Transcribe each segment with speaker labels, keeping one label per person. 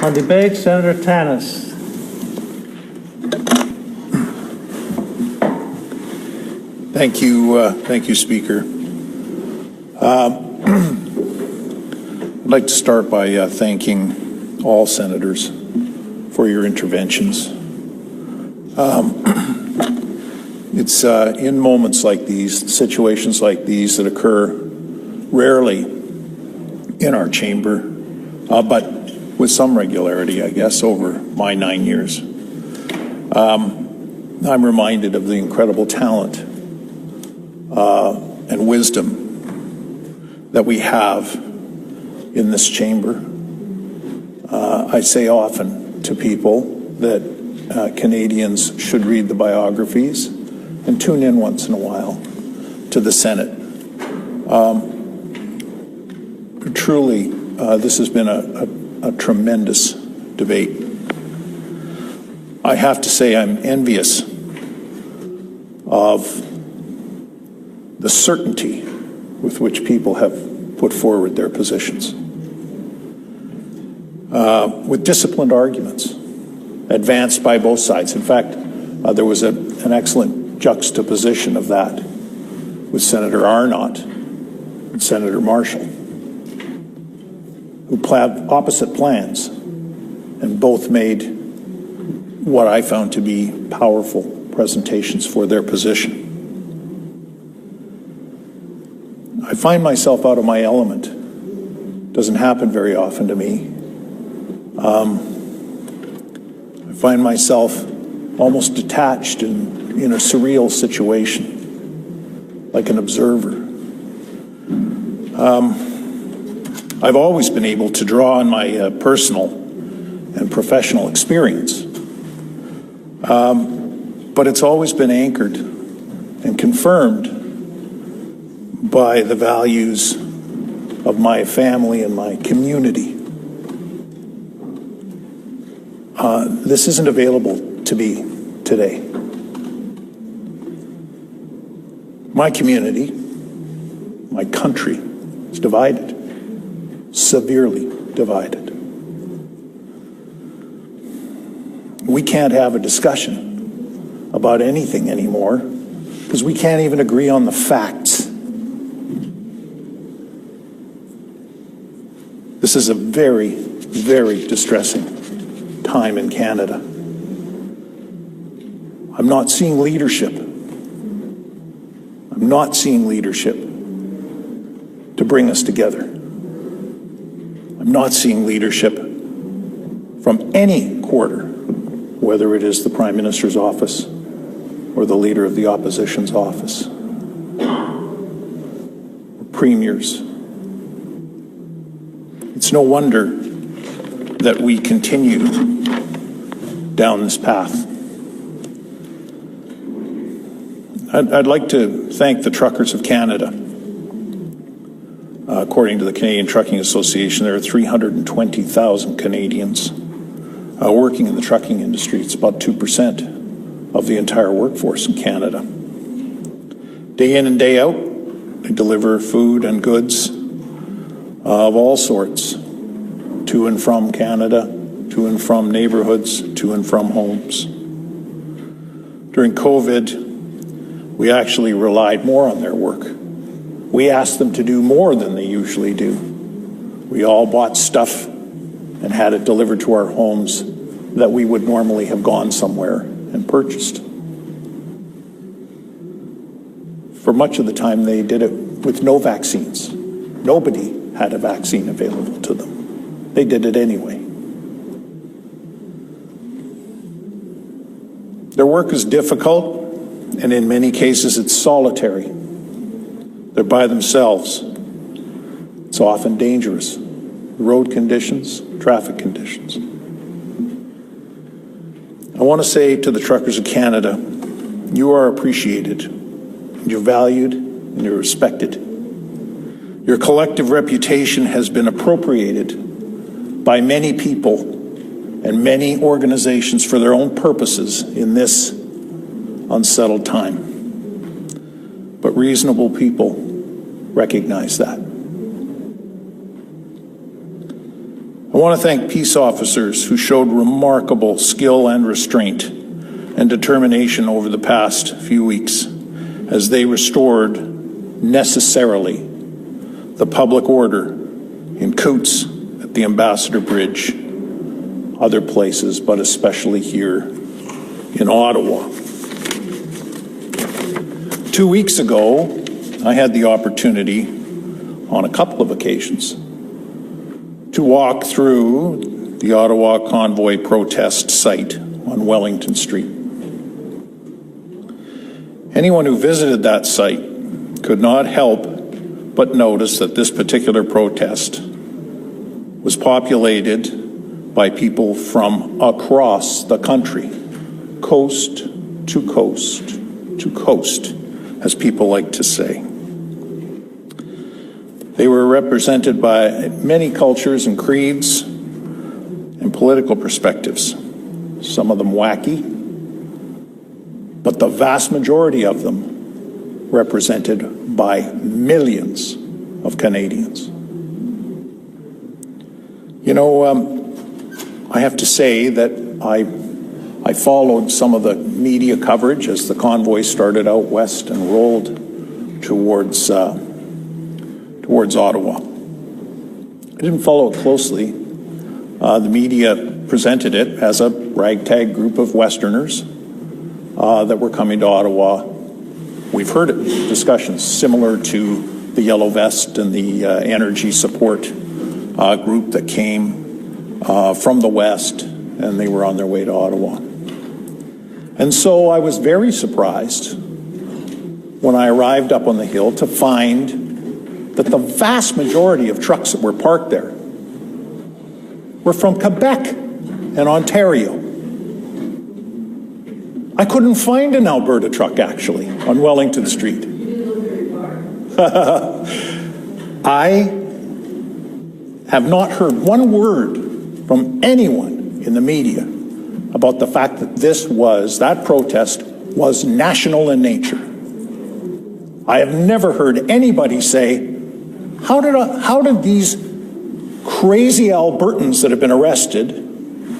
Speaker 1: On debate, Senator Tannis.
Speaker 2: Thank you, Speaker. I'd like to start by thanking all senators for your interventions. It's in moments like these, situations like these that occur rarely in our chamber, but with some regularity, I guess, over my 9 years. I'm reminded of the incredible talent and wisdom that we have in this chamber. I say often to people that Canadians should read the biographies and tune in once in a while to the Senate. Truly, this has been a tremendous debate. I have to say I'm envious of the certainty with which people have put forward their positions. With disciplined arguments advanced by both sides. In fact, there was an excellent juxtaposition of that with Senator Arnott and Senator Marshall, who had opposite plans and both made what I found to be powerful presentations for their position. I find myself out of my element. Doesn't happen very often to me. I find myself almost detached in a surreal situation, like an observer. I've always been able to draw on my personal and professional experience, but it's always been anchored and confirmed by the values of my family and my community. This isn't available to me today. My community, my country, is divided, severely divided. We can't have a discussion about anything anymore because we can't even agree on the facts. This is a very, very distressing time in Canada. I'm not seeing leadership. I'm not seeing leadership to bring us together. I'm not seeing leadership from any quarter, whether it is the Prime Minister's office or the Leader of the Opposition's office, or premiers. It's no wonder that we continue down this path. I'd like to thank the truckers of Canada. According to the Canadian Trucking Association, there are 320,000 Canadians working in the trucking industry. It's about 2% of the entire workforce in Canada. Day in and day out, they deliver food and goods of all sorts to and from Canada, to and from neighborhoods, to and from homes. During COVID, we actually relied more on their work. We asked them to do more than they usually do. We all bought stuff and had it delivered to our homes that we would normally have gone somewhere and purchased. For much of the time, they did it with no vaccines. Nobody had a vaccine available to them. They did it anyway. Their work is difficult, and in many cases it's solitary. They're by themselves. It's often dangerous. Road conditions, traffic conditions. I want to say to the truckers of Canada, you are appreciated, you're valued, and you're respected. Your collective reputation has been appropriated by many people and many organizations for their own purposes in this unsettled time. But reasonable people recognize that. I want to thank peace officers who showed remarkable skill and restraint and determination over the past few weeks as they restored necessarily the public order in Coots, at the Ambassador Bridge, other places, but especially here in Ottawa. 2 weeks ago, I had the opportunity on a couple of occasions to walk through the Ottawa Convoy protest site on Wellington Street. Anyone who visited that site could not help but notice that this particular protest was populated by people from across the country, coast to coast to coast, as people like to say. They were represented by many cultures and creeds and political perspectives, some of them wacky, but the vast majority of them represented by millions of Canadians. You know, I have to say that I followed some of the media coverage as the convoy started out west and rolled towards Ottawa. I didn't follow it closely. The media presented it as a ragtag group of Westerners that were coming to Ottawa. We've heard discussions similar to the Yellow Vest and the energy support group that came from the West, and they were on their way to Ottawa. And so I was very surprised when I arrived up on the hill to find that the vast majority of trucks that were parked there were from Quebec and Ontario. I couldn't find an Alberta truck, actually, on Wellington Street. I have not heard one word from anyone in the media about the fact that that protest was national in nature. I have never heard anybody say, how did these crazy Albertans that have been arrested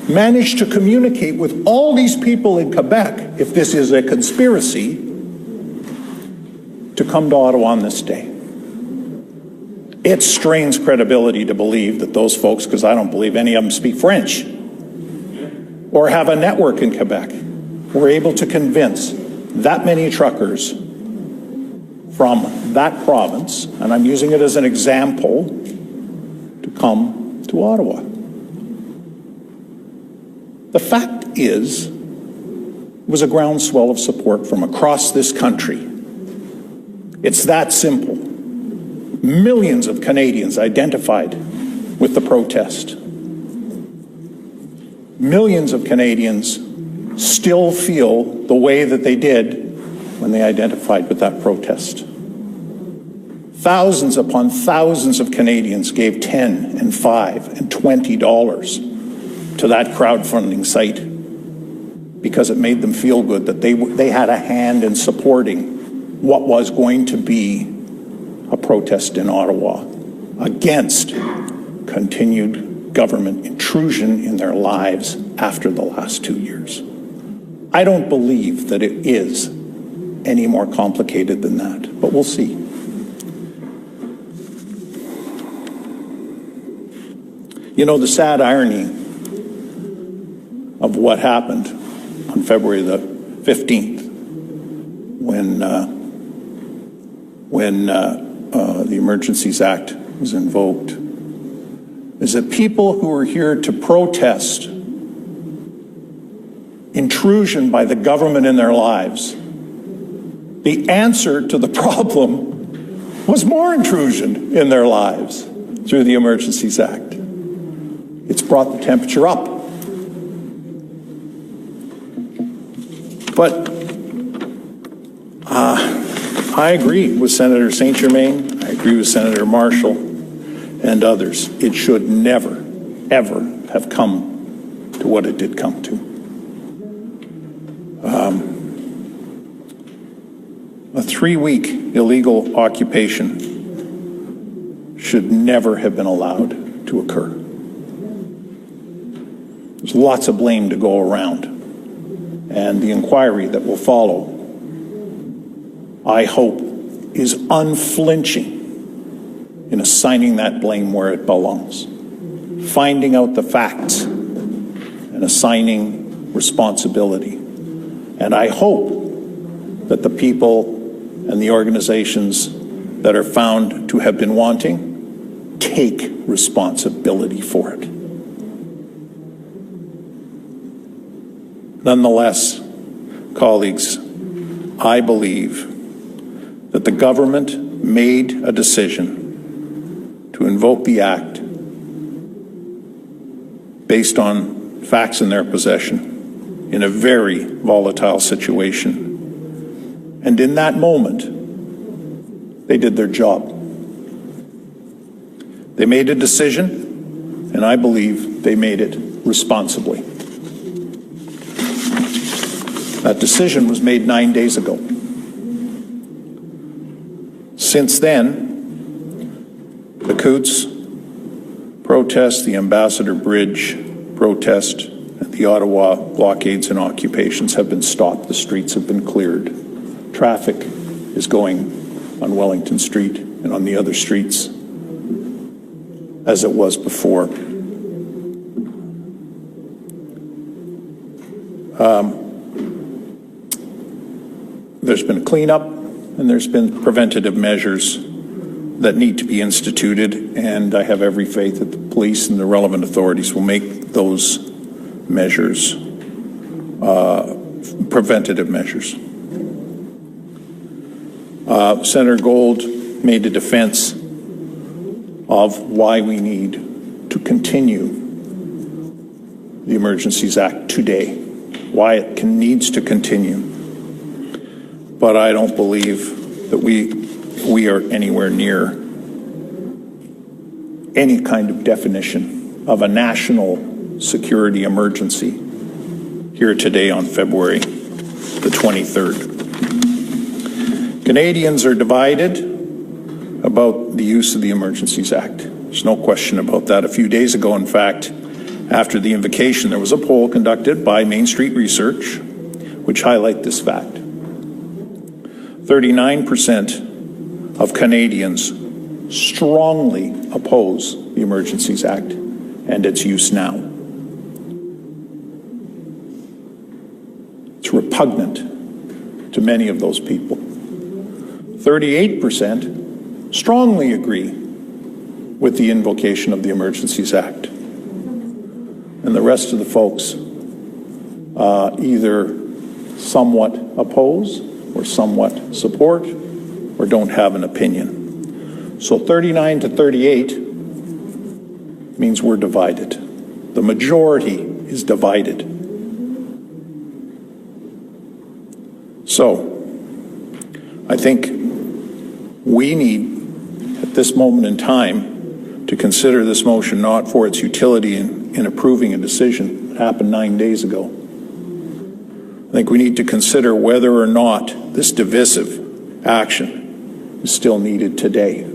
Speaker 2: manage to communicate with all these people in Quebec, if this is a conspiracy, to come to Ottawa on this day? It strains credibility to believe that those folks, because I don't believe any of them speak French or have a network in Quebec, were able to convince that many truckers from that province, and I'm using it as an example, to come to Ottawa. The fact is, it was a groundswell of support from across this country. It's that simple. Millions of Canadians identified with the protest. Millions of Canadians still feel the way that they did when they identified with that protest. Thousands upon thousands of Canadians gave $10 and $5 and $20 to that crowdfunding site because it made them feel good that they had a hand in supporting what was going to be a protest in Ottawa against continued government intrusion in their lives after the last 2 years. I don't believe that it is any more complicated than that, but we'll see. You know, the sad irony of what happened on February the 15th when the Emergencies Act was invoked is that people who are here to protest intrusion by the government in their lives, the answer to the problem was more intrusion in their lives through the Emergencies Act. It's brought the temperature up. But I agree with Senator St. Germain. I agree with Senator Marshall and others. It should never, ever have come to what it did come to. A 3-week illegal occupation should never have been allowed to occur. There's lots of blame to go around. And the inquiry that will follow, I hope, is unflinching in assigning that blame where it belongs, finding out the facts and assigning responsibility. And I hope that the people and the organizations that are found to have been wanting take responsibility for it. Nonetheless, colleagues, I believe that the government made a decision to invoke the Act based on facts in their possession in a very volatile situation. And in that moment, they did their job. They made a decision, and I believe they made it responsibly. That decision was made 9 days ago. Since then, the Coutts protest, the Ambassador Bridge protest, and the Ottawa blockades and occupations have been stopped. The streets have been cleared. Traffic is going on Wellington Street and on the other streets as it was before. There's been a cleanup, and there's been preventative measures that need to be instituted, and I have every faith that the police and the relevant authorities will make those measures preventative measures. Senator Gold made a defense of why we need to continue the Emergencies Act today, why it needs to continue. But I don't believe that we are anywhere near any kind of definition of a national security emergency here today on February the 23rd. Canadians are divided about the use of the Emergencies Act. There's no question about that. A few days ago, in fact, after the invocation, there was a poll conducted by Main Street Research, which highlight this fact. 39% of Canadians strongly oppose the Emergencies Act and its use now. It's repugnant to many of those people. 38% strongly agree with the invocation of the Emergencies Act. And the rest of the folks either somewhat oppose or somewhat support or don't have an opinion. So 39 to 38 means we're divided. The majority is divided. So I think we need, at this moment in time, to consider this motion not for its utility in approving a decision that happened 9 days ago. I think we need to consider whether or not this divisive action is still needed today.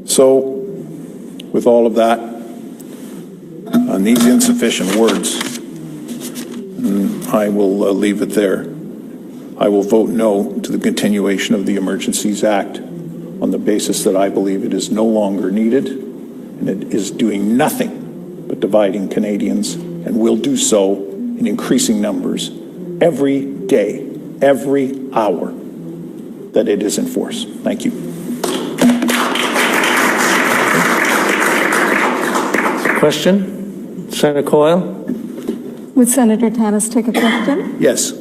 Speaker 2: So, with all of that, on these insufficient words, I will leave it there. I will vote no to the continuation of the Emergencies Act on the basis that I believe it is no longer needed and it is doing nothing but dividing Canadians, and will do so in increasing numbers every day, every hour that it is in force. Thank you.
Speaker 1: Question? Senator Coyle?
Speaker 3: Would Senator Tannis take a question?
Speaker 2: Yes.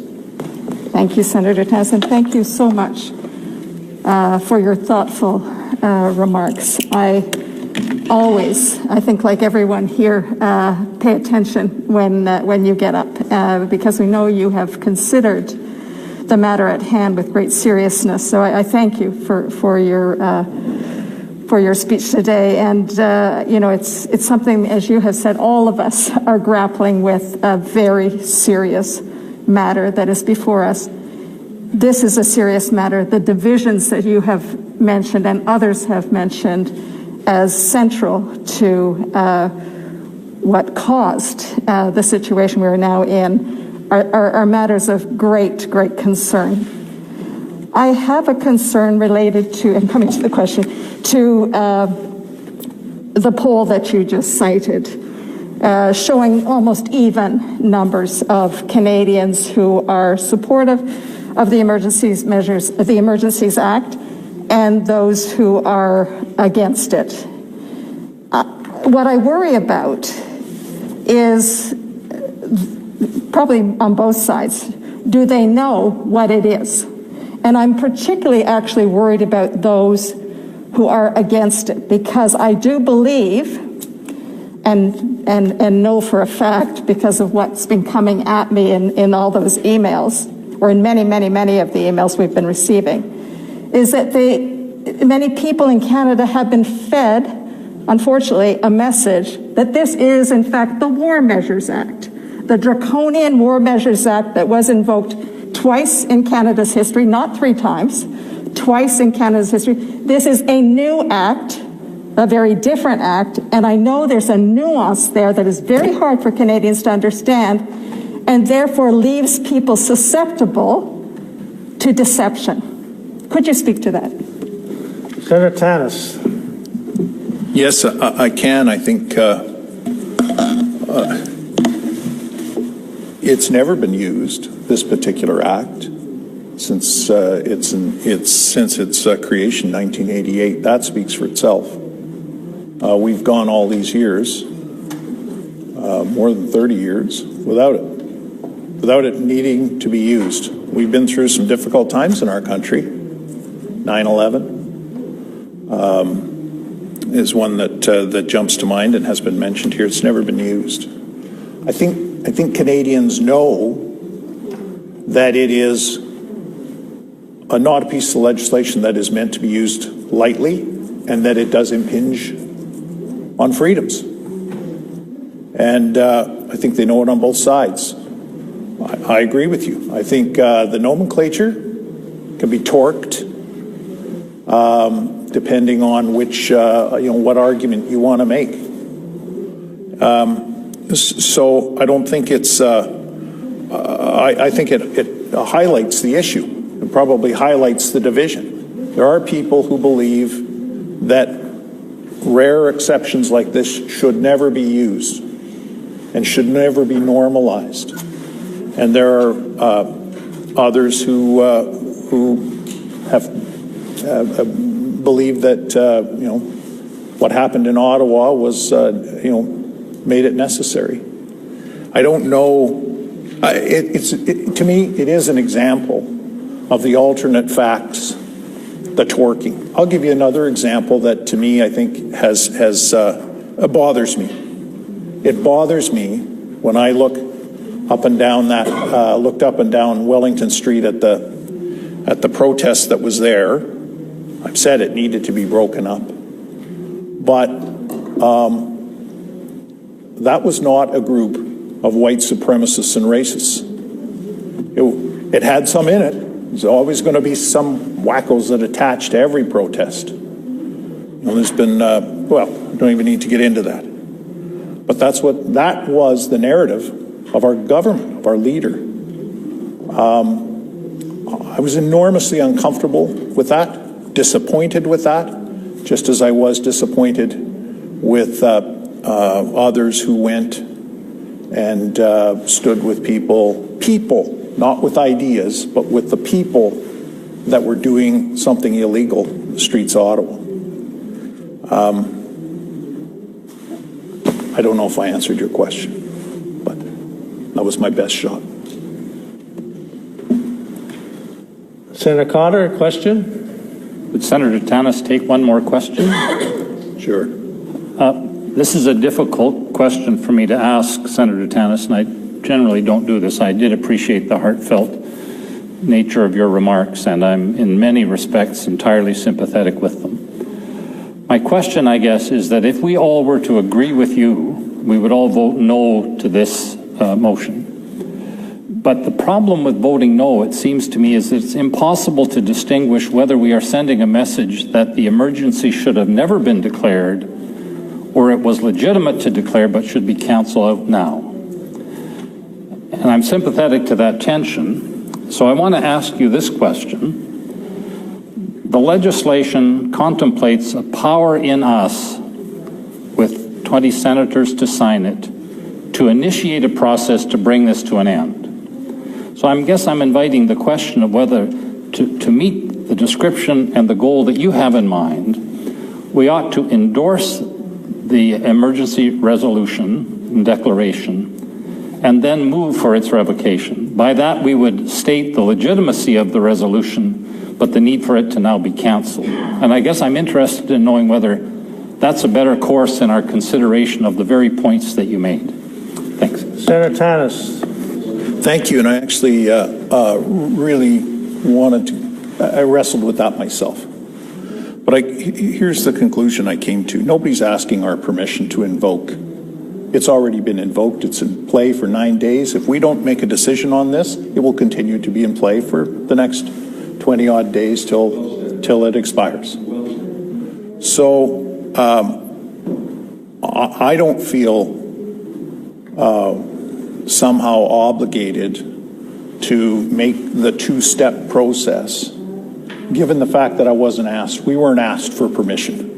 Speaker 3: Thank you, Senator Tannis, and thank you so much for your thoughtful remarks. I always, I think like everyone here, pay attention when you get up, because we know you have considered the matter at hand with great seriousness. So I thank you for your speech today. And you know, it's something, as you have said, all of us are grappling with a very serious matter that is before us. This is a serious matter. The divisions that you have mentioned and others have mentioned as central to what caused the situation we're now in are matters of great, great concern. I have a concern related to, and coming to the question, to the poll that you just cited, showing almost even numbers of Canadians who are supportive of the Emergencies Measures, the Emergencies Act, and those who are against it. What I worry about is, probably on both sides, do they know what it is? And I'm particularly actually worried about those who are against it, because I do believe and know for a fact, because of what's been coming at me in all those emails, or in many, many, many of the emails we've been receiving, is that many people in Canada have been fed, unfortunately, a message that this is, in fact, the War Measures Act, the draconian War Measures Act that was invoked twice in Canada's history, not 3 times, twice in Canada's history. This is a new act, a very different act, and I know there's a nuance there that is very hard for Canadians to understand, and therefore leaves people susceptible to deception. Could you speak to that?
Speaker 1: Senator Tannis.
Speaker 2: Yes, I can. I think it's never been used, this particular act, since its creation in 1988. That speaks for itself. We've gone all these years, more than 30 years, without it needing to be used. We've been through some difficult times in our country. 9/11 is one that jumps to mind and has been mentioned here. It's never been used. I think Canadians know that it is not a piece of legislation that is meant to be used lightly, and that it does impinge on freedoms. And I think they know it on both sides. I agree with you. I think the nomenclature can be torqued depending on which, what argument you want to make. So I don't think it's, I think it highlights the issue. It probably highlights the division. There are people who believe that rare exceptions like this should never be used and should never be normalized. And there are others who have believed that what happened in Ottawa was made it necessary. I don't know. To me, it is an example of the alternate facts, the torquing. I'll give you another example that, to me, I think has bothers me. It bothers me when I looked up and down Wellington Street at the protest that was there. I've said it needed to be broken up, but that was not a group of white supremacists and racists. It had some in it. There's always going to be some wackos that attach to every protest. There's been, I don't even need to get into that. But that was the narrative of our government, of our leader. I was enormously uncomfortable with that, disappointed with that, just as I was disappointed with others who went and stood with people, not with ideas, but with the people that were doing something illegal in the streets of Ottawa. I don't know if I answered your question, but that was my best shot.
Speaker 1: Senator Cotter, a question?
Speaker 4: Would Senator Tannis take one more question?
Speaker 2: Sure.
Speaker 4: This is a difficult question for me to ask, Senator Tannis, and I generally don't do this. I did appreciate the heartfelt nature of your remarks, and I'm in many respects entirely sympathetic with them. My question, I guess, is that if we all were to agree with you, we would all vote no to this motion. But the problem with voting no, it seems to me, is it's impossible to distinguish whether we are sending a message that the emergency should have never been declared, or it was legitimate to declare but should be canceled out now. And I'm sympathetic to that tension, so I want to ask you this question. The legislation contemplates a power in us, with 20 senators to sign it, to initiate a process to bring this to an end. So I guess I'm inviting the question of whether to meet the description and the goal that you have in mind, we ought to endorse the emergency resolution and declaration and then move for its revocation. By that, we would state the legitimacy of the resolution, but the need for it to now be canceled. And I guess I'm interested in knowing whether that's a better course in our consideration of the very points that you made. Thanks.
Speaker 1: Senator Tannis.
Speaker 2: Thank you, and I actually really wanted to, I wrestled with that myself. But here's the conclusion I came to. Nobody's asking our permission to invoke. It's already been invoked. It's in play for 9 days. If we don't make a decision on this, it will continue to be in play for the next 20-odd days till it expires. So I don't feel somehow obligated to make the two-step process, given the fact that I wasn't asked. We weren't asked for permission.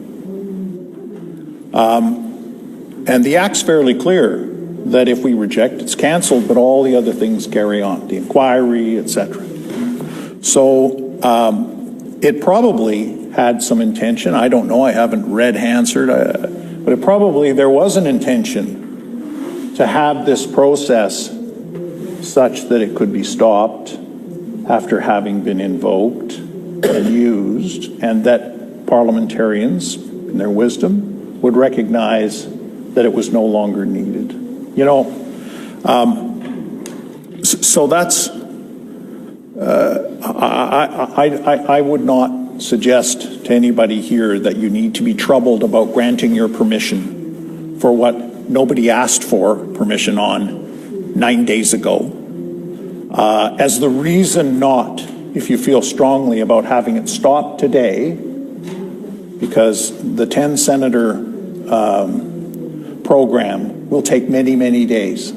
Speaker 2: And the Act's fairly clear that if we reject, it's canceled, but all the other things carry on, the inquiry, etc. So it probably had some intention. I don't know. I haven't read Hansard, but it probably there was an intention to have this process such that it could be stopped after having been invoked and used, and that parliamentarians, in their wisdom, would recognize that it was no longer needed. You know, so that's, I would not suggest to anybody here that you need to be troubled about granting your permission for what nobody asked for permission on 9 days ago. As the reason not, if you feel strongly about having it stopped today, because the 10-senator program will take many, many days.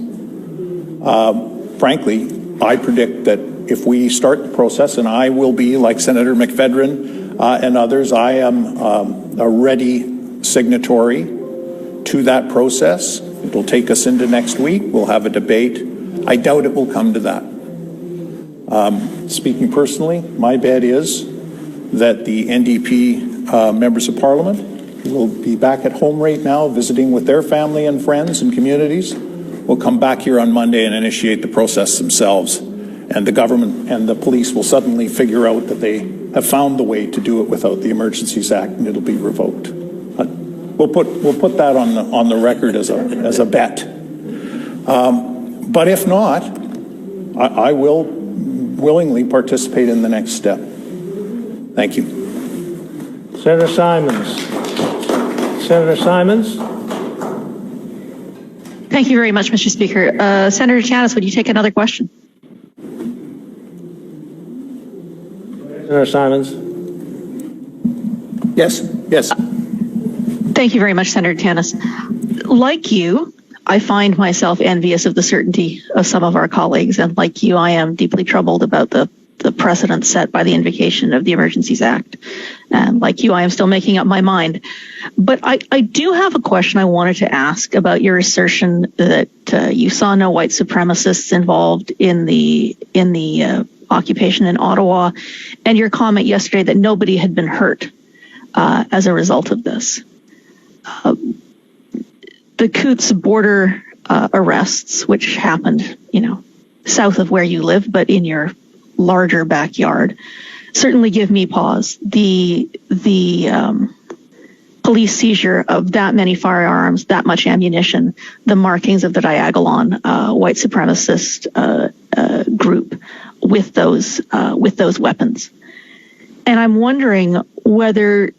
Speaker 2: Frankly, I predict that if we start the process, and I will be, like Senator McFedrin and others, I am a ready signatory to that process. It'll take us into next week. We'll have a debate. I doubt it will come to that. Speaking personally, my bet is that the NDP members of Parliament will be back at home right now, visiting with their family and friends and communities. We'll come back here on Monday and initiate the process themselves. And the government and the police will suddenly figure out that they have found the way to do it without the Emergencies Act, and it'll be revoked. We'll put that on the record as a bet. But if not, I will willingly participate in the next step. Thank you.
Speaker 1: Senator Simons. Senator Simons.
Speaker 5: Thank you very much, Mr. Speaker. Senator Tannis, would you take another question?
Speaker 1: Senator Simons.
Speaker 2: Yes.
Speaker 5: Thank you very much, Senator Tannis. Like you, I find myself envious of the certainty of some of our colleagues, and like you, I am deeply troubled about the precedent set by the invocation of the Emergencies Act. And like you, I am still making up my mind. But I do have a question I wanted to ask about your assertion that you saw no white supremacists involved in the occupation in Ottawa, and your comment yesterday that nobody had been hurt as a result of this. The Coutts border arrests, which happened, south of where you live, but in your larger backyard, certainly give me pause. The police seizure of that many firearms, that much ammunition, the markings of the Diagolon white supremacist group with those weapons, and I'm wondering whether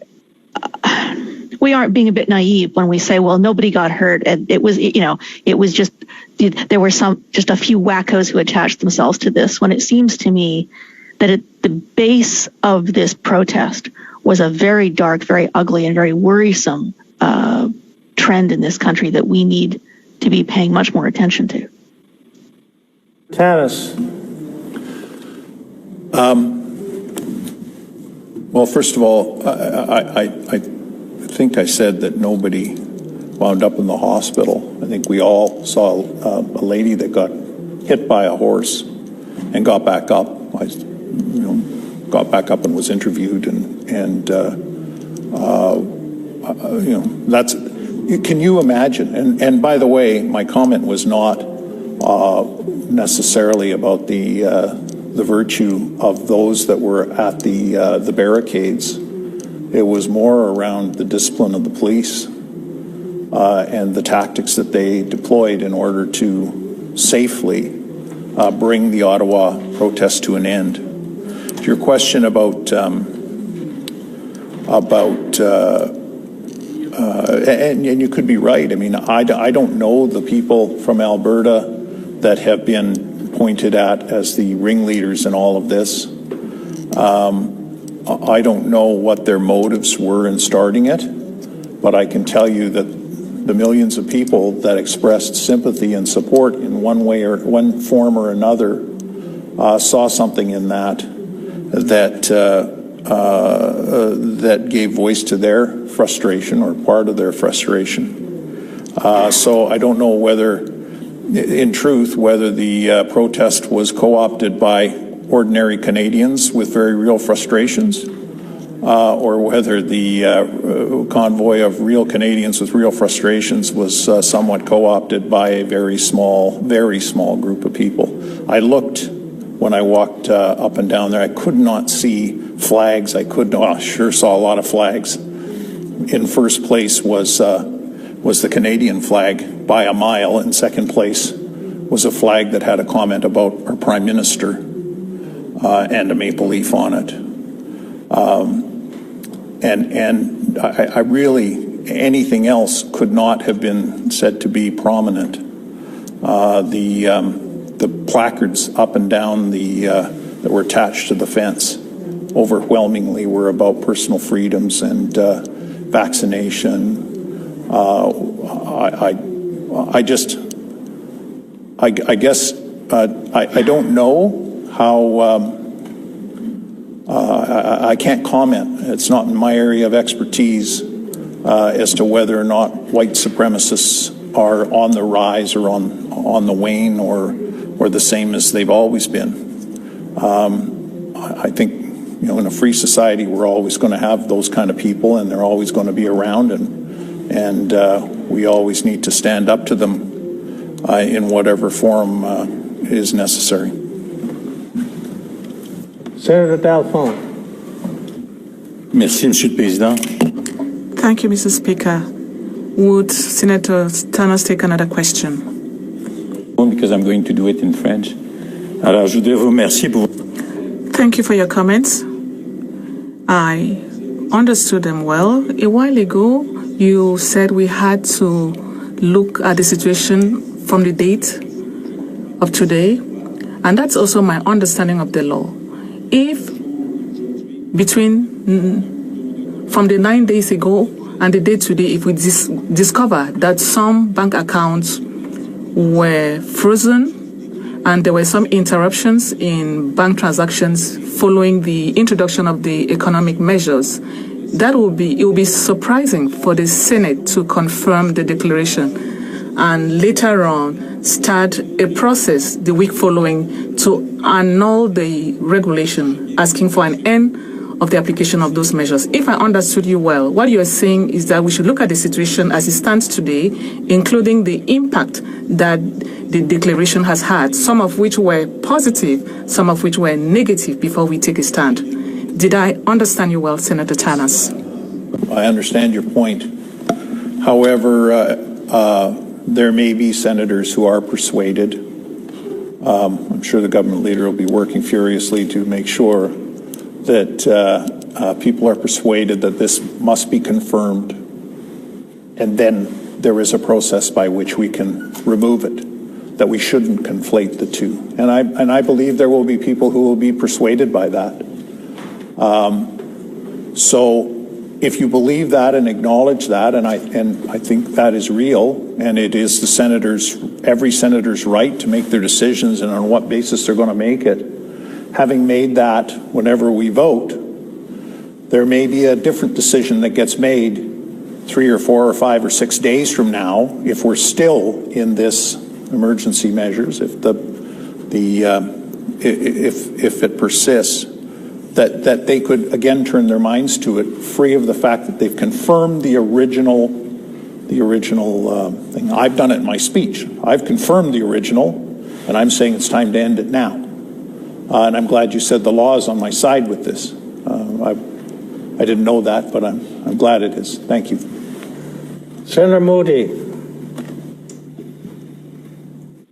Speaker 5: we aren't being a bit naive when we say, well, nobody got hurt, and it was just there were just a few wackos who attached themselves to this, when it seems to me that at the base of this protest was a very dark, very ugly, and very worrisome trend in this country that we need to be paying much more attention to.
Speaker 1: Tannis.
Speaker 2: Well, first of all, I think I said that nobody wound up in the hospital. I think we all saw a lady that got hit by a horse and got back up. Got back up and was interviewed, and that's. Can you imagine? And by the way, my comment was not necessarily about the virtue of those that were at the barricades. It was more around the discipline of the police and the tactics that they deployed in order to safely bring the Ottawa protest to an end. To your question about and you could be right. I mean, I don't know the people from Alberta that have been pointed at as the ringleaders in all of this. I don't know what their motives were in starting it, but I can tell you that the millions of people that expressed sympathy and support in one way or one form or another saw something in that gave voice to their frustration or part of their frustration. So I don't know whether, in truth, whether the protest was co-opted by ordinary Canadians with very real frustrations, or whether the convoy of real Canadians with real frustrations was somewhat co-opted by a very small group of people. I looked when I walked up and down there. I could not see flags. I sure saw a lot of flags. In first place was the Canadian flag by a mile. In second place was a flag that had a comment about our Prime Minister and a maple leaf on it. And I really, anything else could not have been said to be prominent. The placards up and down that were attached to the fence overwhelmingly were about personal freedoms and vaccination. I guess I don't know how. I can't comment. It's not in my area of expertise as to whether or not white supremacists are on the rise or on the wane or the same as they've always been. I think, in a free society, we're always going to have those kind of people, and they're always going to be around, and we always need to stand up to them in whatever form is necessary.
Speaker 1: Senator Dalphone.
Speaker 6: Merci, Monsieur le Président.
Speaker 7: Thank you, Mr. Speaker. Would Senator Tannis take another question?
Speaker 6: Because I'm going to do it in French. Alors, je voudrais vous remercier pour...
Speaker 7: Thank you for your comments. I understood them well. A while ago, you said we had to look at the situation from the date of today, and that's also my understanding of the law. If from the 9 days ago and the date today, if we discover that some bank accounts were frozen and there were some interruptions in bank transactions following the introduction of the economic measures, it will be surprising for the Senate to confirm the declaration and later on start a process the week following to annul the regulation, asking for an end of the application of those measures. If I understood you well, what you are saying is that we should look at the situation as it stands today, including the impact that the declaration has had, some of which were positive, some of which were negative, before we take a stand. Did I understand you well, Senator Tannis?
Speaker 2: I understand your point. However, there may be senators who are persuaded. I'm sure the government leader will be working furiously to make sure that people are persuaded that this must be confirmed, and then there is a process by which we can remove it, that we shouldn't conflate the two. And I believe there will be people who will be persuaded by that. So if you believe that and acknowledge that, and I think that is real, and it is every senator's right to make their decisions and on what basis they're going to make it. Having made that, whenever we vote, there may be a different decision that gets made 3 or 4 or 5 or 6 days from now if we're still in this emergency measures, if it persists. That they could again turn their minds to it, free of the fact that they've confirmed the original thing. I've done it in my speech. I've confirmed the original, and I'm saying it's time to end it now. And I'm glad you said the law is on my side with this. I didn't know that, but I'm glad it is. Thank you.
Speaker 1: Senator Moody.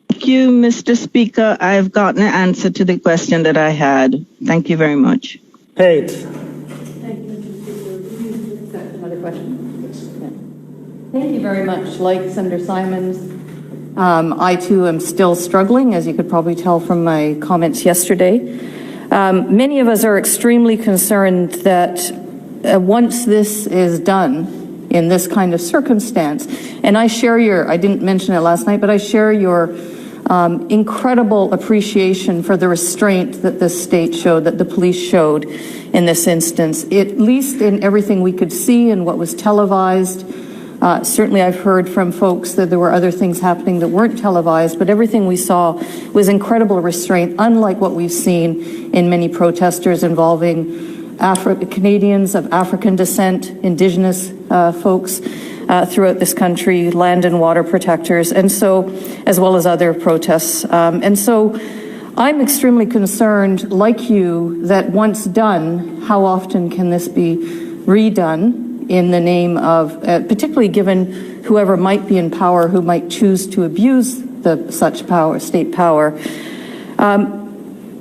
Speaker 8: Thank you, Mr. Speaker. I've gotten an answer to the question that I had. Thank you very much.
Speaker 1: Pate.
Speaker 9: Thank you, Mr. Speaker. Accept another question? Thank you very much. Like Senator Simons, I too am still struggling, as you could probably tell from my comments yesterday. Many of us are extremely concerned that once this is done in this kind of circumstance, and I share I didn't mention it last night, but I share your incredible appreciation for the restraint that the state showed, that the police showed in this instance, at least in everything we could see and what was televised. Certainly I've heard from folks that there were other things happening that weren't televised, but everything we saw was incredible restraint, unlike what we've seen in many protesters involving Canadians of African descent, Indigenous folks, throughout this country, land and water protectors, and so, as well as other protests. And so I'm extremely concerned, like you, that once done, how often can this be redone in the name of, particularly given whoever might be in power, who might choose to abuse such power, state power.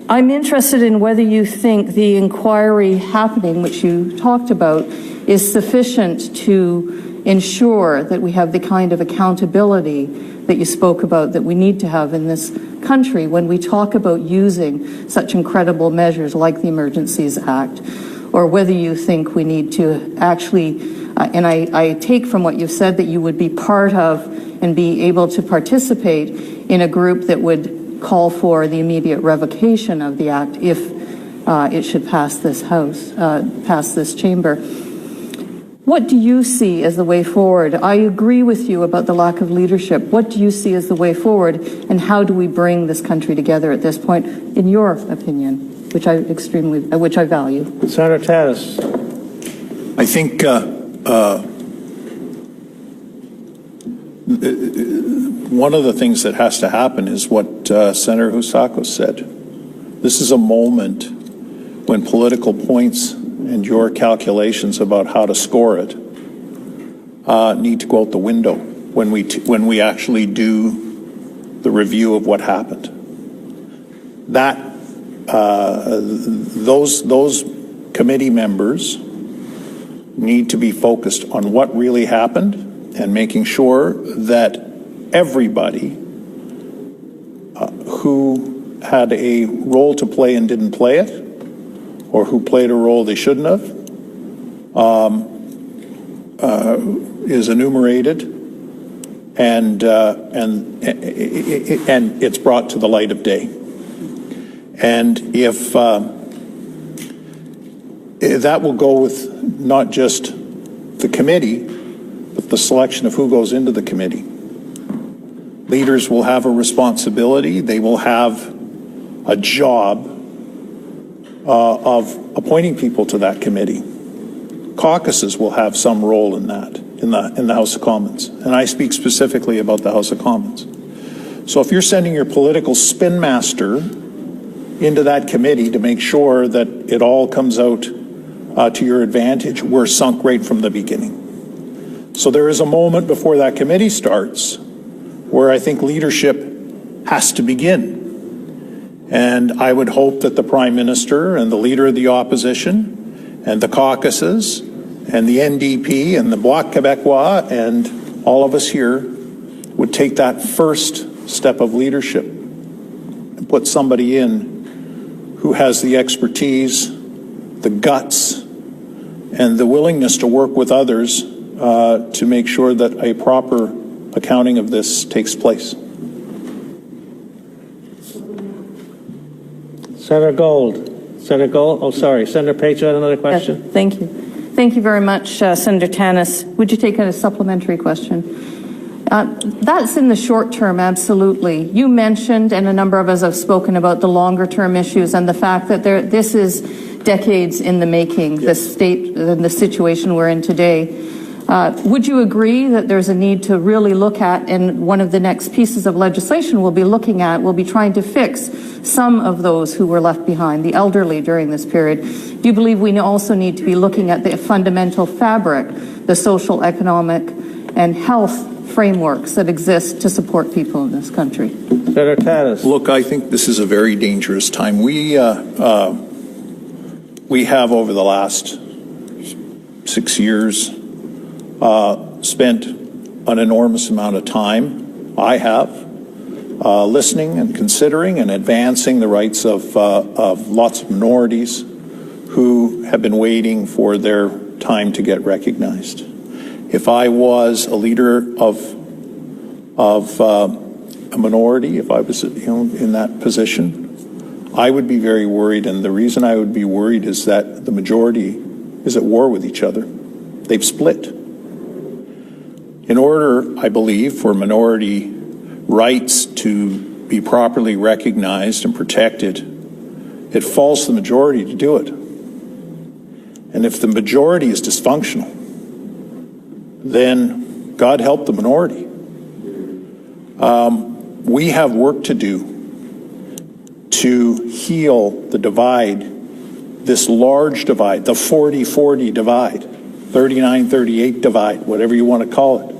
Speaker 9: I'm interested in whether you think the inquiry happening, which you talked about, is sufficient to ensure that we have the kind of accountability that you spoke about that we need to have in this country when we talk about using such incredible measures like the Emergencies Act, or whether you think we need to actually, and I take from what you've said that you would be part of and be able to participate in a group that would call for the immediate revocation of the act if it should pass this House, pass this chamber. What do you see as the way forward? I agree with you about the lack of leadership. What do you see as the way forward, and how do we bring this country together at this point, in your opinion, which I value?
Speaker 1: Senator Tannis.
Speaker 2: I think one of the things that has to happen is what Senator Husakos said. This is a moment when political points and your calculations about how to score it need to go out the window when we actually do the review of what happened. That those committee members need to be focused on what really happened and making sure that everybody who had a role to play and didn't play it, or who played a role they shouldn't have, is enumerated, and it's brought to the light of day. And if that will go with not just the committee, but the selection of who goes into the committee. Leaders will have a responsibility. They will have a job of appointing people to that committee. Caucuses will have some role in that, in the House of Commons. And I speak specifically about the House of Commons. So if you're sending your political spin master into that committee to make sure that it all comes out to your advantage, we're sunk right from the beginning. So there is a moment before that committee starts where I think leadership has to begin. And I would hope that the Prime Minister and the Leader of the Opposition and the caucuses and the NDP and the Bloc Québécois and all of us here would take that first step of leadership and put somebody in who has the expertise, the guts, and the willingness to work with others to make sure that a proper accounting of this takes place.
Speaker 1: Senator Gold. Senator Gold, oh, sorry. Senator Page, you had another question?
Speaker 9: Yes, thank you. Thank you very much, Senator Tannis. Would you take a supplementary question? That's in the short term, absolutely. You mentioned, and a number of us have spoken about the longer term issues and the fact that this is decades in the making, the state and the situation we're in today. Would you agree that there's a need to really look at, and one of the next pieces of legislation we'll be trying to fix some of those who were left behind, the elderly during this period? Do you believe we also need to be looking at the fundamental fabric, the social, economic, and health frameworks that exist to support people in this country?
Speaker 1: Senator Tannis.
Speaker 2: Look, I think this is a very dangerous time. We have over the last 6 years spent an enormous amount of time, I have, listening and considering and advancing the rights of lots of minorities who have been waiting for their time to get recognized. If I was a leader of a minority, if I was in that position, I would be very worried. And the reason I would be worried is that the majority is at war with each other. They've split. In order, I believe, for minority rights to be properly recognized and protected, it falls to the majority to do it. And if the majority is dysfunctional, then God help the minority. We have work to do to heal the divide, this large divide, the 40-40 divide, 39-38 divide, whatever you want to call it,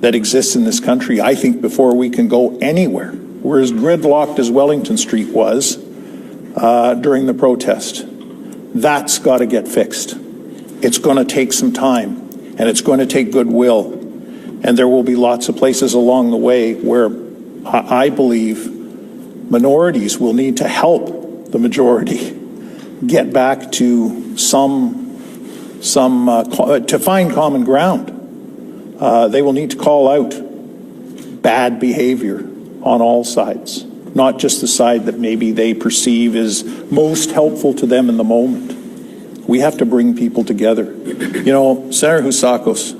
Speaker 2: that exists in this country. I think before we can go anywhere, we're as gridlocked as Wellington Street was during the protest. That's got to get fixed. It's going to take some time, and it's going to take goodwill. And there will be lots of places along the way where I believe minorities will need to help the majority get back to to find common ground. They will need to call out bad behavior on all sides, not just the side that maybe they perceive is most helpful to them in the moment. We have to bring people together. You know, Senator Housakos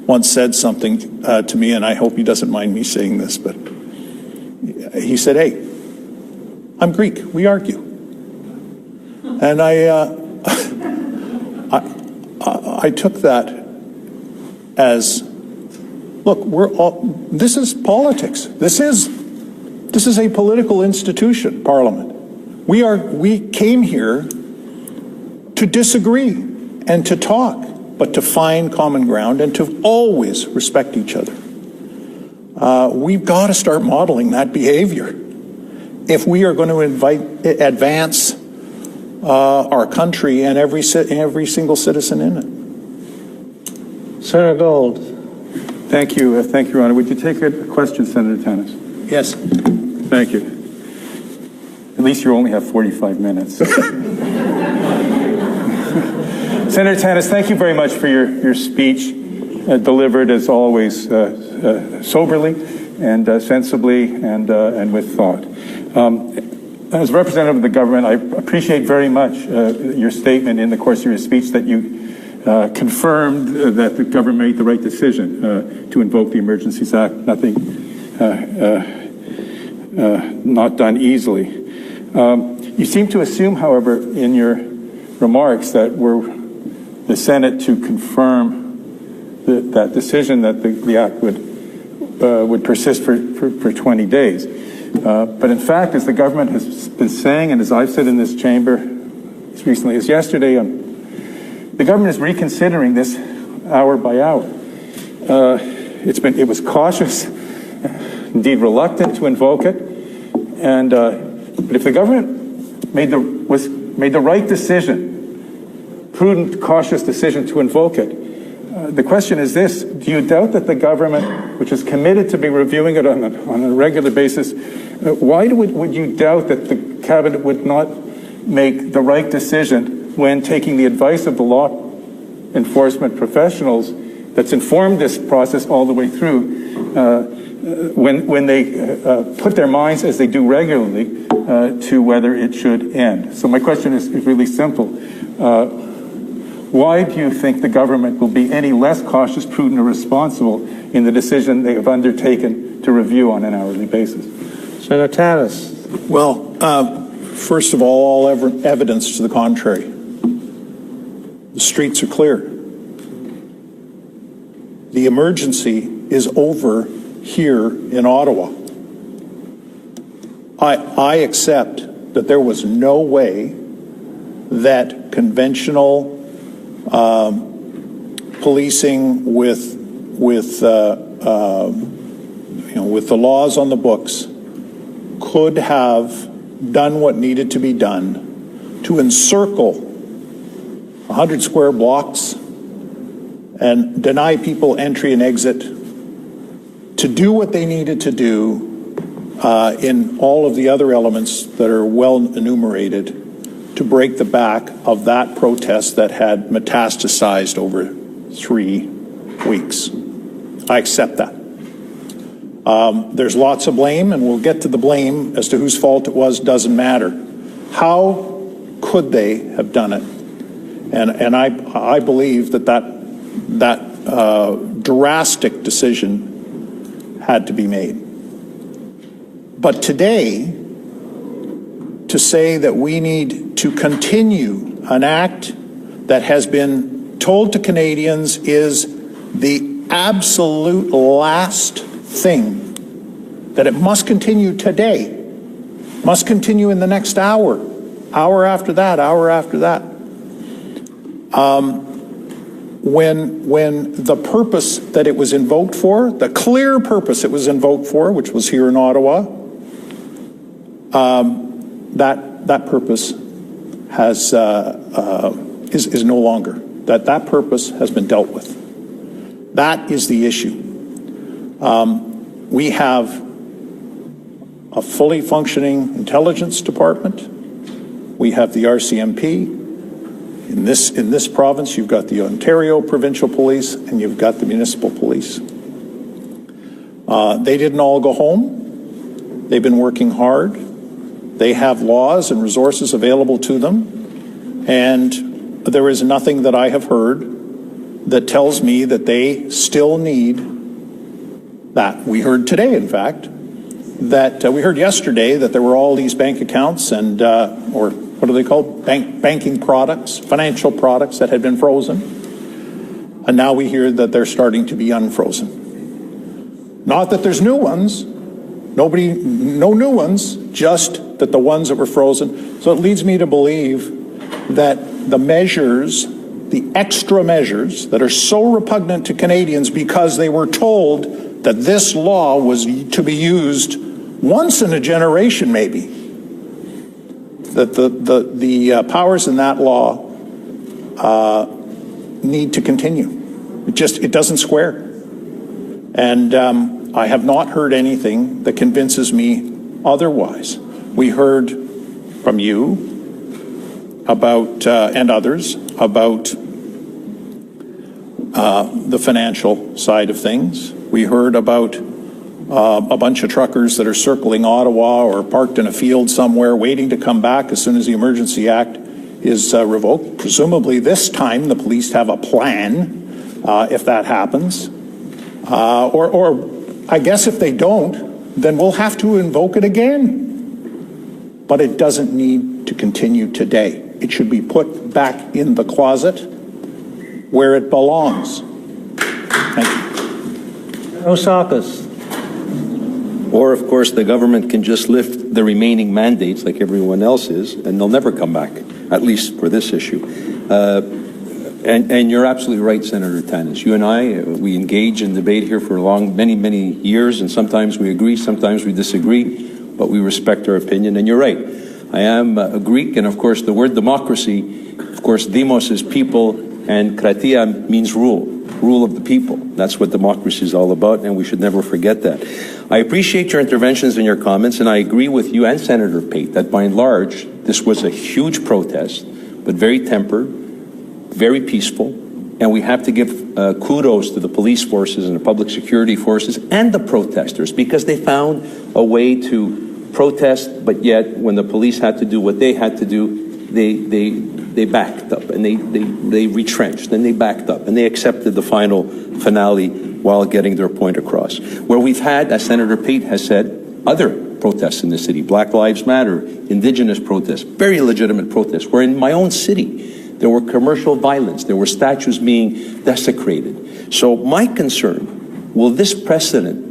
Speaker 2: once said something to me, and I hope he doesn't mind me saying this, but he said, "Hey, I'm Greek. We argue." And I took that as, look, this is politics. This is a political institution, Parliament. We came here to disagree and to talk, but to find common ground and to always respect each other. We've got to start modeling that behavior if we are going to advance our country and every single citizen in it.
Speaker 1: Senator Gold.
Speaker 6: Thank you, Your Honor. Would you take a question, Senator Tannis?
Speaker 2: Yes.
Speaker 6: Thank you. At least you only have 45 minutes. Senator Tannis, thank you very much for your speech, delivered as always soberly and sensibly and with thought. As representative of the government, I appreciate very much your statement in the course of your speech that you confirmed that the government made the right decision to invoke the Emergencies Act. Nothing not done easily. You seem to assume, however, in your remarks that were the Senate to confirm that decision that the act would persist for 20 days. But in fact, as the government has been saying, and as I've said in this chamber as recently as yesterday, the government is reconsidering this hour by hour. It was cautious, indeed reluctant to invoke it, and but if the government made the right decision, prudent, cautious decision to invoke it, the question is this: do you doubt that the government, which is committed to be reviewing it on a regular basis, why would you doubt that the cabinet would not make the right decision when taking the advice of the law enforcement professionals that's informed this process all the way through, when they put their minds, as they do regularly, to whether it should end. So my question is really simple. Why do you think the government will be any less cautious, prudent, or responsible in the decision they have undertaken to review on an hourly basis?
Speaker 1: Senator Tannis.
Speaker 2: Well, first of all evidence to the contrary. The streets are clear. The emergency is over here in Ottawa. I accept that there was no way that conventional policing with the laws on the books could have done what needed to be done to encircle 100 square blocks and deny people entry and exit, to do what they needed to do in all of the other elements that are well enumerated, to break the back of that protest that had metastasized over 3 weeks. I accept that. There's lots of blame, and we'll get to the blame as to whose fault it was, doesn't matter. How could they have done it? And I believe that drastic decision had to be made. But today, to say that we need to continue an act that has been told to Canadians is the absolute last thing, that it must continue today, must continue in the next hour after that, hour after that. When the purpose that it was invoked for, the clear purpose it was invoked for, which was here in Ottawa, that purpose has is no longer. That purpose has been dealt with. That is the issue. We have a fully functioning intelligence department. We have the RCMP. In this province, you've got the Ontario Provincial Police and you've got the municipal police. They didn't all go home. They've been working hard. They have laws and resources available to them. And there is nothing that I have heard that tells me that they still need that. We heard today, in fact, that we heard yesterday that there were all these bank accounts and, or what are they called? Banking products, financial products that had been frozen. And now we hear that they're starting to be unfrozen. Not that there's new ones. No new ones, just that the ones that were frozen. So it leads me to believe that the measures, the extra measures that are so repugnant to Canadians because they were told that this law was to be used once in a generation, maybe, that the powers in that law need to continue. It doesn't square. And I have not heard anything that convinces me otherwise. We heard from you about, and others, about the financial side of things. We heard about a bunch of truckers that are circling Ottawa or parked in a field somewhere waiting to come back as soon as the Emergency Act is revoked. Presumably this time the police have a plan if that happens. Or I guess if they don't, then we'll have to invoke it again. But it doesn't need to continue today. It should be put back in the closet where it belongs. Thank you.
Speaker 1: Osakis.
Speaker 10: Or, of course, the government can just lift the remaining mandates like everyone else is, and they'll never come back, at least for this issue. And you're absolutely right, Senator Tannis. You and I, we engage in debate here for many years, and sometimes we agree, sometimes we disagree, but we respect our opinion, and you're right. I am a Greek, and of course the word democracy, of course demos is people, and kratia means rule of the people. That's what democracy is all about, and we should never forget that. I appreciate your interventions and your comments, and I agree with you and Senator Pate that by and large, this was a huge protest, but very tempered, very peaceful, And we have to give kudos to the police forces and the public security forces and the protesters, because they found a way to protest, but yet when the police had to do what they had to do, they backed up and they retrenched and they backed up and they accepted the final finale while getting their point across. Where we've had, as Senator Pate has said, other protests in the city, Black Lives Matter, Indigenous protests, very legitimate protests, where in my own city, there were commercial violence. There were statues being desecrated. So my concern, will this precedent,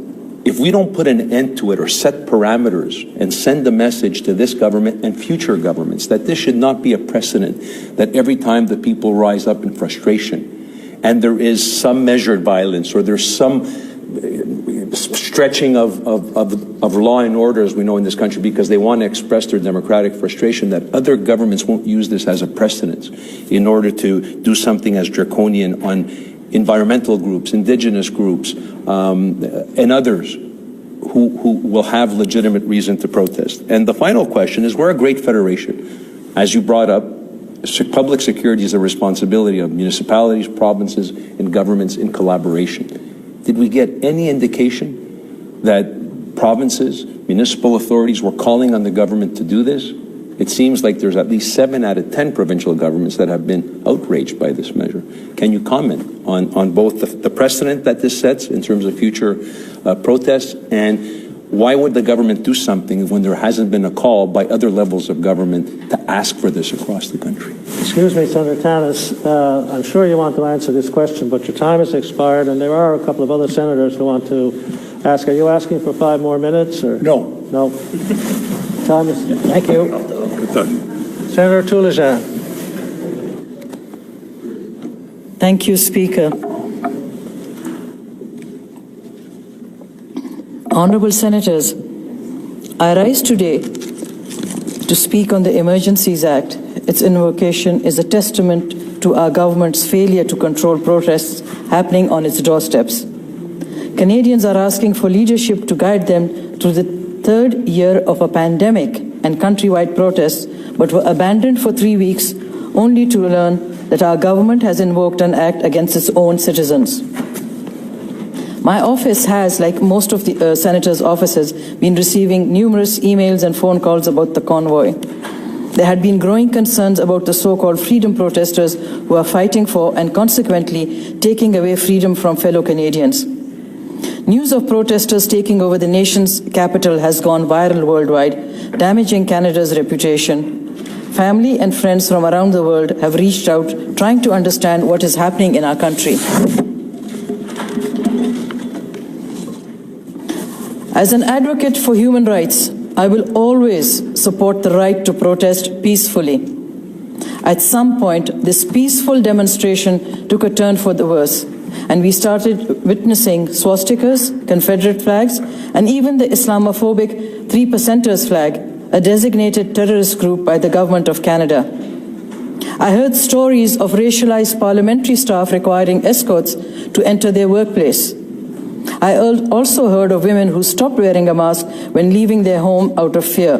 Speaker 10: if we don't put an end to it or set parameters and send a message to this government and future governments that this should not be a precedent, that every time the people rise up in frustration and there is some measured violence or there's some stretching of law and order, as we know in this country, because they want to express their democratic frustration, that other governments won't use this as a precedent in order to do something as draconian on environmental groups, indigenous groups, and others who will have legitimate reason to protest. And the final question is, we're a great federation. As you brought up, public security is a responsibility of municipalities, provinces, and governments in collaboration. Did we get any indication that provinces, municipal authorities were calling on the government to do this? It seems like there's at least 7 out of 10 provincial governments that have been outraged by this measure. Can you comment on both the precedent that this sets in terms of future protests, and why would the government do something when there hasn't been a call by other levels of government to ask for this across the country?
Speaker 1: Excuse me, Senator Tannis. I'm sure you want to answer this question, but your time has expired, and there are a couple of other senators who want to ask. Are you asking for 5 more minutes? Or?
Speaker 2: No.
Speaker 1: No. Time is. Thank you. Senator Toulajan.
Speaker 11: Thank you, Speaker. Honourable Senators, I rise today to speak on the Emergencies Act. Its invocation is a testament to our government's failure to control protests happening on its doorsteps. Canadians are asking for leadership to guide them through the 3rd year of a pandemic and countrywide protests, but were abandoned for 3 weeks only to learn that our government has invoked an act against its own citizens. My office has, like most of the senators' offices, been receiving numerous emails and phone calls about the convoy. There had been growing concerns about the so-called freedom protesters who are fighting for and consequently taking away freedom from fellow Canadians. News of protesters taking over the nation's capital has gone viral worldwide, damaging Canada's reputation. Family and friends from around the world have reached out, trying to understand what is happening in our country. As an advocate for human rights, I will always support the right to protest peacefully. At some point, this peaceful demonstration took a turn for the worse, and we started witnessing swastikas, Confederate flags, and even the Islamophobic 3%ers flag, a designated terrorist group by the Government of Canada. I heard stories of racialized parliamentary staff requiring escorts to enter their workplace. I also heard of women who stopped wearing a mask when leaving their home out of fear.